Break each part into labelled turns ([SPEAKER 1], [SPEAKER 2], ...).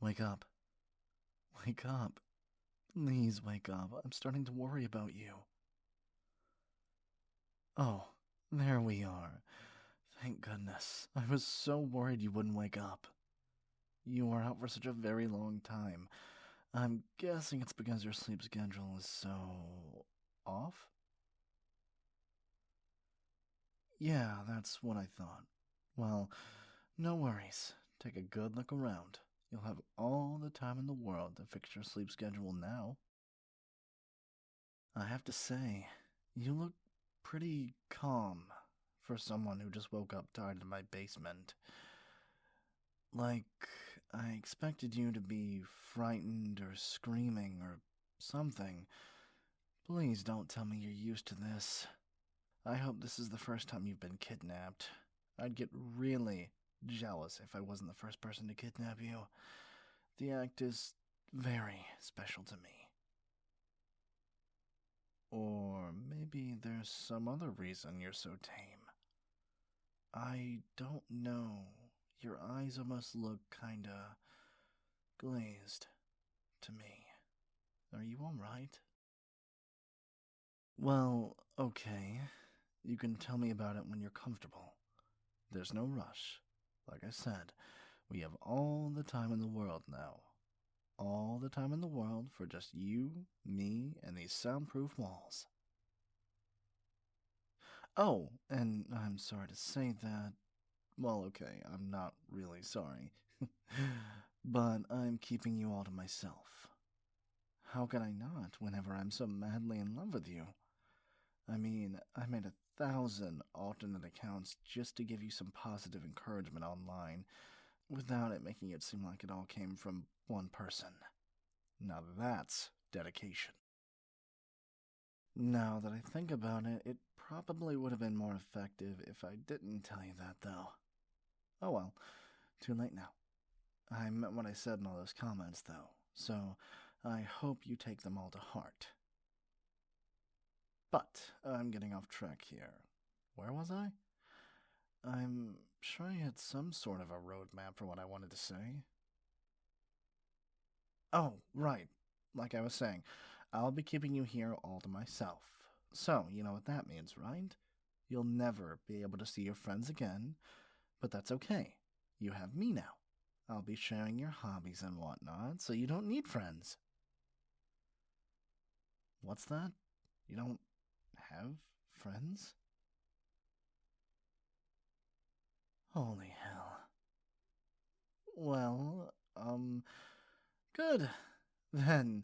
[SPEAKER 1] Wake up. Wake up. Please wake up. I'm starting to worry about you. Oh, there we are. Thank goodness. I was so worried you wouldn't wake up. You were out for such a very long time. I'm guessing it's because your sleep schedule is so off? Yeah, that's what I thought. Well, no worries. Take a good look around. You'll have all the time in the world to fix your sleep schedule now. I have to say, you look pretty calm for someone who just woke up tired in my basement. Like, I expected you to be frightened or screaming or something. Please don't tell me you're used to this. I hope this is the first time you've been kidnapped. I'd get really jealous if I wasn't the first person to kidnap you. The act is very special to me. Or maybe there's some other reason you're so tame. I don't know. Your eyes almost look kinda glazed to me. Are you alright? Well, okay. You can tell me about it when you're comfortable. There's no rush. Like I said, we have all the time in the world now. All the time in the world for just you, me, and these soundproof walls. Oh, and I'm sorry to say that. Well, okay, I'm not really sorry. But I'm keeping you all to myself. How could I not whenever I'm so madly in love with you? I mean, I made 1,000 alternate accounts just to give you some positive encouragement online, without it making it seem like it all came from one person. Now that's dedication. Now that I think about it, it probably would have been more effective if I didn't tell you that, though. Oh well, too late now. I meant what I said in all those comments, though, so I hope you take them all to heart. But I'm getting off track here. Where was I? I'm sure I had some sort of a roadmap for what I wanted to say. Oh, right. Like I was saying, I'll be keeping you here all to myself. So, you know what that means, right? You'll never be able to see your friends again, but that's okay. You have me now. I'll be sharing your hobbies and whatnot, so you don't need friends. What's that? You don't have friends? Holy hell. Well, good. Then,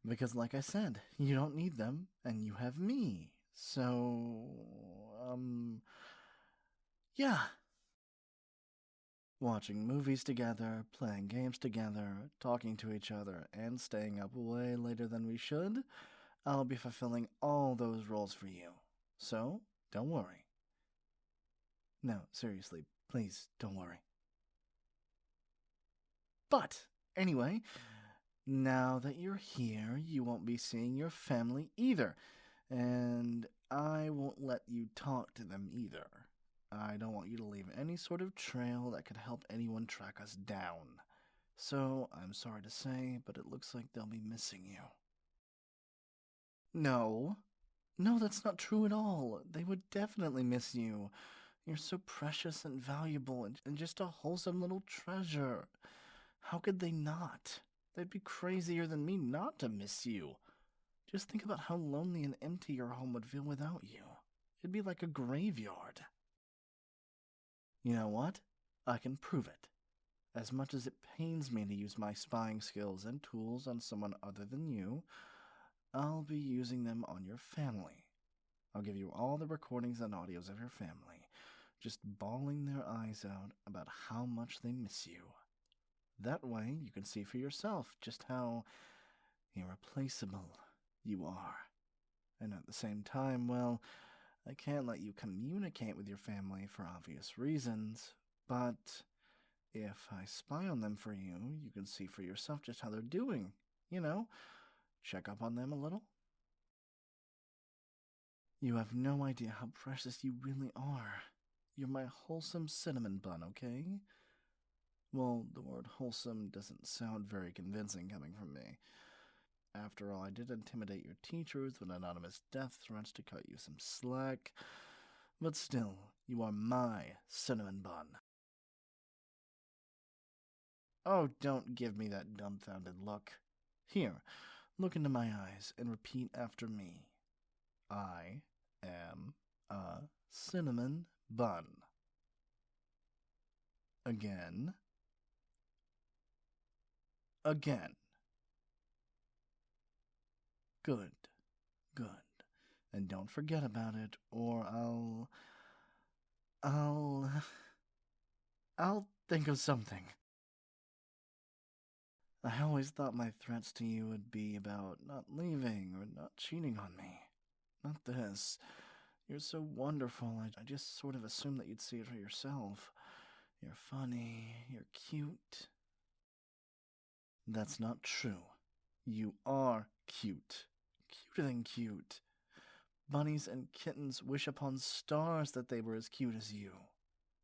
[SPEAKER 1] because like I said, you don't need them, and you have me. So, yeah. Watching movies together, playing games together, talking to each other, and staying up way later than we should, I'll be fulfilling all those roles for you. So, don't worry. No, seriously, please don't worry. But, anyway, now that you're here, you won't be seeing your family either. And I won't let you talk to them either. I don't want you to leave any sort of trail that could help anyone track us down. So, I'm sorry to say, but it looks like they'll be missing you. No. No, that's not true at all. They would definitely miss you. You're so precious and valuable and just a wholesome little treasure. How could they not? They'd be crazier than me not to miss you. Just think about how lonely and empty your home would feel without you. It'd be like a graveyard. You know what? I can prove it. As much as it pains me to use my spying skills and tools on someone other than you, I'll be using them on your family. I'll give you all the recordings and audios of your family, just bawling their eyes out about how much they miss you. That way, you can see for yourself just how irreplaceable you are. And at the same time, well, I can't let you communicate with your family for obvious reasons, but if I spy on them for you, you can see for yourself just how they're doing. You know, check up on them a little. You have no idea how precious you really are. You're my wholesome cinnamon bun, okay? Well, the word wholesome doesn't sound very convincing coming from me. After all, I did intimidate your teachers with anonymous death threats to cut you some slack. But still, you are my cinnamon bun. Oh, don't give me that dumbfounded look. Here, look into my eyes and repeat after me. I am a cinnamon bun. Again. Again. Good. Good. And don't forget about it, or I'll. I'll think of something. I always thought my threats to you would be about not leaving or not cheating on me. Not this. You're so wonderful, I just sort of assumed that you'd see it for yourself. You're funny, you're cute. That's not true. You are cute. Cuter than cute. Bunnies and kittens wish upon stars that they were as cute as you.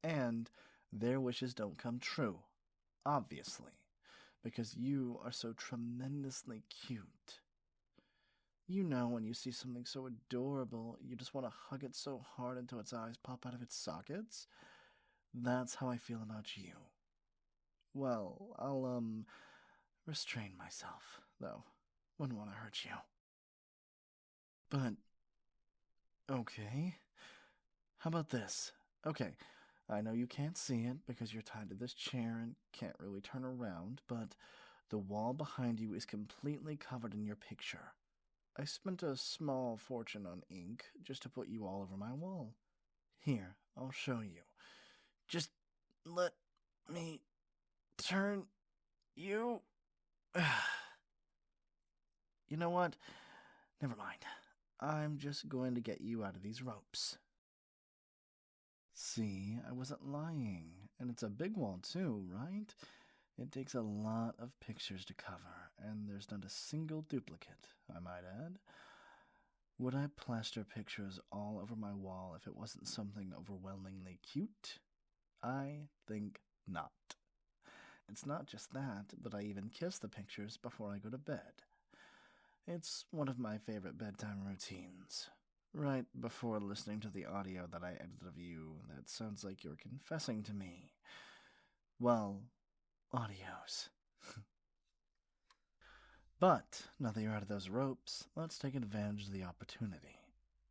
[SPEAKER 1] And their wishes don't come true, obviously, because you are so tremendously cute. You know, when you see something so adorable, you just want to hug it so hard until its eyes pop out of its sockets? That's how I feel about you. Well, I'll, restrain myself, though. Wouldn't want to hurt you. But, okay. How about this? Okay, I know you can't see it because you're tied to this chair and can't really turn around, but the wall behind you is completely covered in your picture. I spent a small fortune on ink just to put you all over my wall. Here, I'll show you. Just let me turn you. You know what? Never mind. I'm just going to get you out of these ropes. See, I wasn't lying. And it's a big wall, too, right? It takes a lot of pictures to cover, and there's not a single duplicate, I might add. Would I plaster pictures all over my wall if it wasn't something overwhelmingly cute? I think not. It's not just that, but I even kiss the pictures before I go to bed. It's one of my favorite bedtime routines. Right before listening to the audio that I edited of you, that sounds like you're confessing to me. Well, audios. But, now that you're out of those ropes, let's take advantage of the opportunity.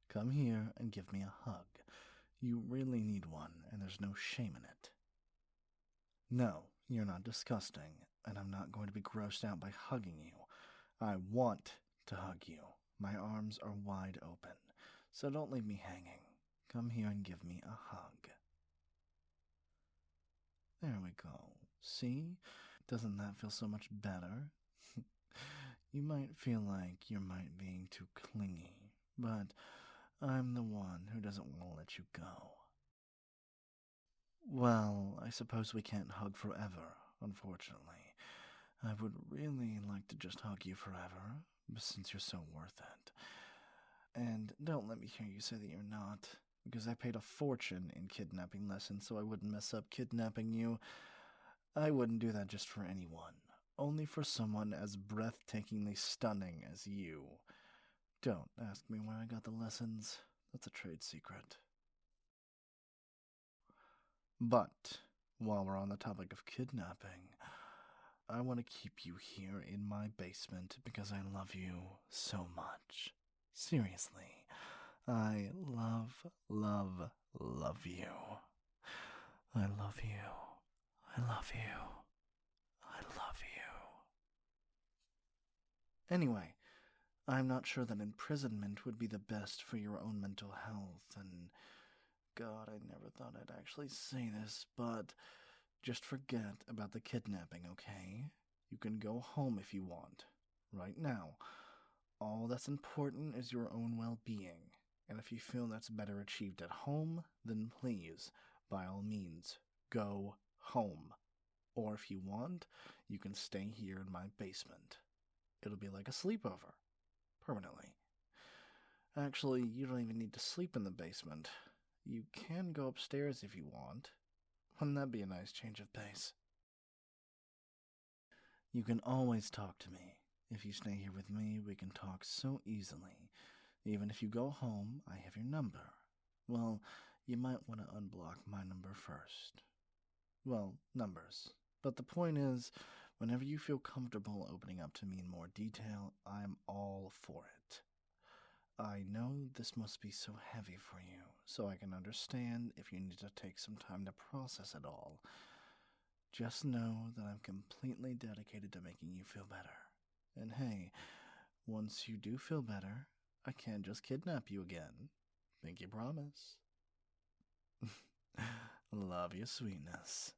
[SPEAKER 1] Come here and give me a hug. You really need one, and there's no shame in it. No, you're not disgusting, and I'm not going to be grossed out by hugging you. I want to hug you. My arms are wide open, so don't leave me hanging. Come here and give me a hug. There we go. See? Doesn't that feel so much better? You might feel like you might being too clingy, but I'm the one who doesn't want to let you go. Well, I suppose we can't hug forever, unfortunately. I would really like to just hug you forever, since you're so worth it. And don't let me hear you say that you're not, because I paid a fortune in kidnapping lessons so I wouldn't mess up kidnapping you. I wouldn't do that just for anyone, only for someone as breathtakingly stunning as you. Don't ask me where I got the lessons. That's a trade secret. But, while we're on the topic of kidnapping, I want to keep you here in my basement because I love you so much. Seriously, I love, love, love you. I love you. I love you. I love you. Anyway, I'm not sure that imprisonment would be the best for your own mental health, and God, I never thought I'd actually say this, but just forget about the kidnapping, okay? You can go home if you want. Right now. All that's important is your own well-being. And if you feel that's better achieved at home, then please, by all means, go home. Or if you want, you can stay here in my basement. It'll be like a sleepover. Permanently. Actually, you don't even need to sleep in the basement. You can go upstairs if you want. Wouldn't that be a nice change of pace? You can always talk to me. If you stay here with me, we can talk so easily. Even if you go home, I have your number. Well, you might want to unblock my number first. Well, numbers. But the point is, whenever you feel comfortable opening up to me in more detail, I'm all for it. I know this must be so heavy for you, so I can understand if you need to take some time to process it all. Just know that I'm completely dedicated to making you feel better. And hey, once you do feel better, I can't just kidnap you again. Pinky promise. Love you, sweetness.